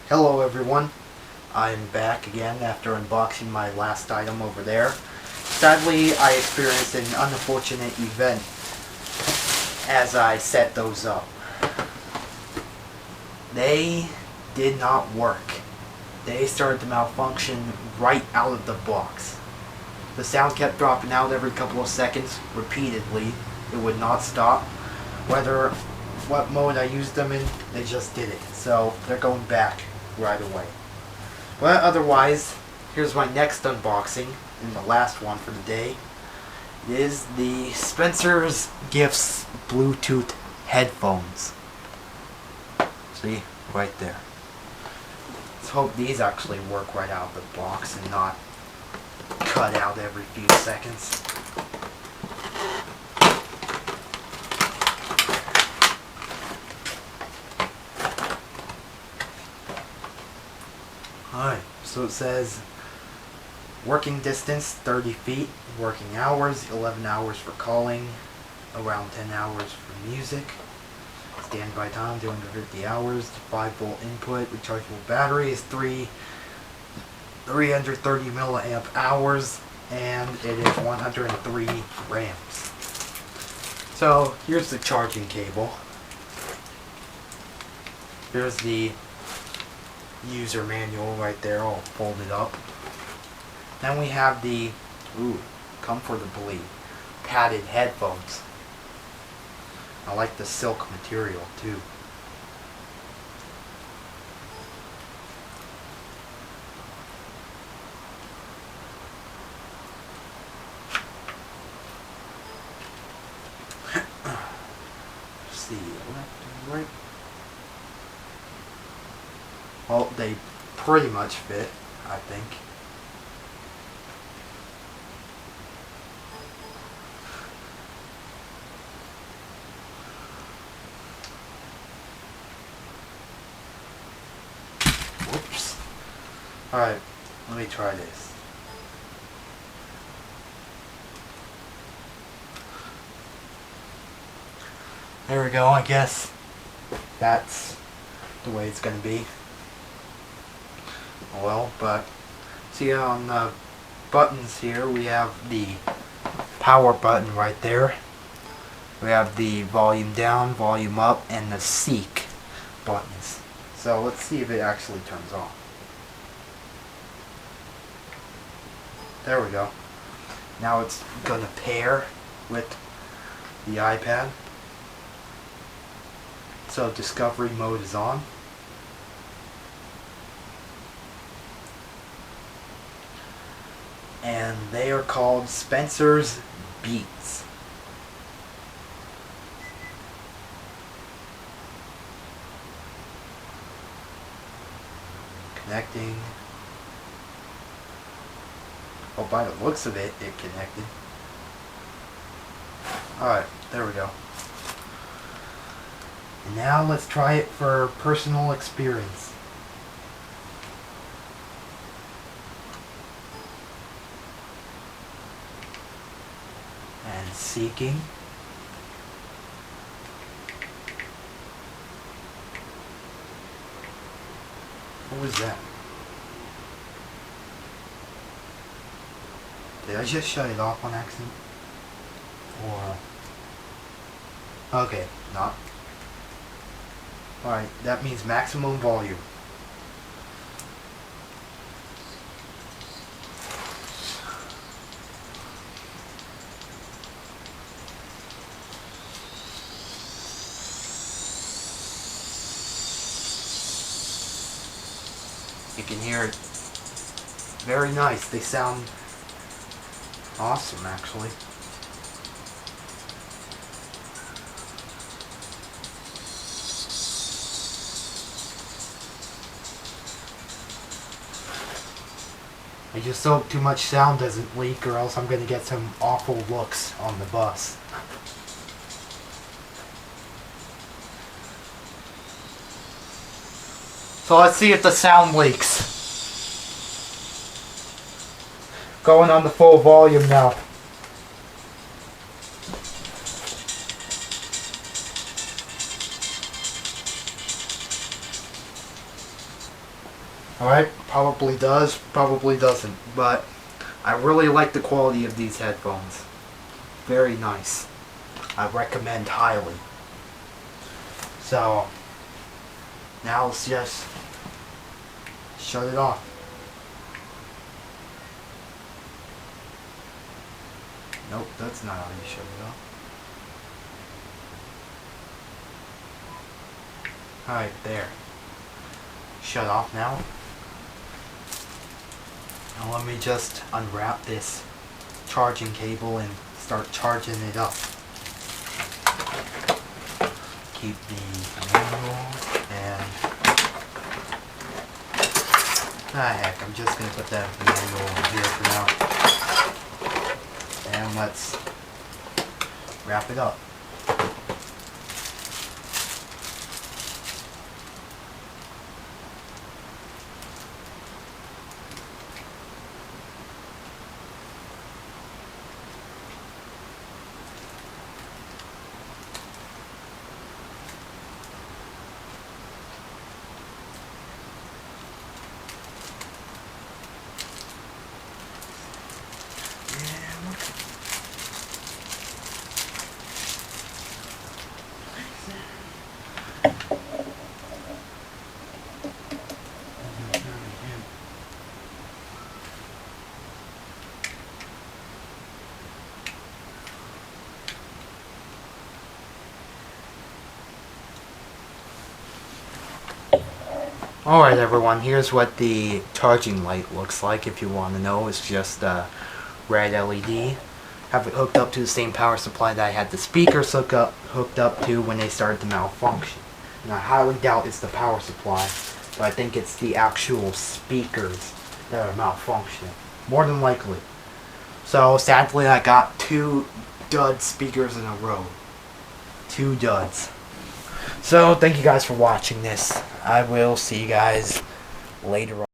Hello everyone, I'm back again after unboxing my last item over there. Sadly, I experienced an unfortunate event as I set those up. They did not work. They started to malfunction right out of the box. The sound kept dropping out every couple of seconds, repeatedly. It would not stop. Whether what mode I used them in, they just did it. So they're going back right away. But otherwise, here's my next unboxing, and the last one for the day. It is the Spencer's Gifts Bluetooth headphones. See? Right there. Let's hope these actually work right out of the box and not cut out every few seconds. Alright, so it says working distance 30 feet, working hours 11 hours for calling, around 10 hours for music, standby time 250 hours, 5-volt input, rechargeable battery is 330 milliamp hours, and it is 103 grams. So here's the charging cable. Here's the user manual right there, all folded up. Then we have the comfortably padded headphones. I like the silk material too. Let's see, left and right. Well, they pretty much fit, I think. Whoops. Alright, let me try this. There we go, I guess that's the way it's gonna be. Well, but see on the buttons here, we have the power button right there. We have the volume down, volume up, and the seek buttons. So let's see if it actually turns on. There we go. Now it's going to pair with the iPad. So discovery mode is on. And they are called Spencer's Beatz. Connecting. Oh, by the looks of it, it connected. Alright, there we go. And now let's try it for personal experience. And seeking. What was that? Did I just shut it off on accident? Or... okay, not. Alright, that means maximum volume. You can hear it. Very nice. They sound awesome, actually. I just hope too much sound doesn't leak, or else I'm going to get some awful looks on the bus. So let's see if the sound leaks. Going on the full volume now. Alright, probably does, probably doesn't, but I really like the quality of these headphones. Very nice. I recommend highly. So, now let's just shut it off. Nope, that's not how you shut it off. Alright, there. Shut off now. Now let me just unwrap this charging cable and start charging it up. Keep the manual and... heck, I'm just going to put that manual in here for now. And let's wrap it up. Alright everyone, here's what the charging light looks like if you want to know. It's just a red LED. Have it hooked up to the same power supply that I had the speakers hooked up to when they started to malfunction. And I highly doubt it's the power supply, but I think it's the actual speakers that are malfunctioning. More than likely. So sadly I got 2 dud speakers in a row. 2 duds. So thank you guys for watching this. I will see you guys later on.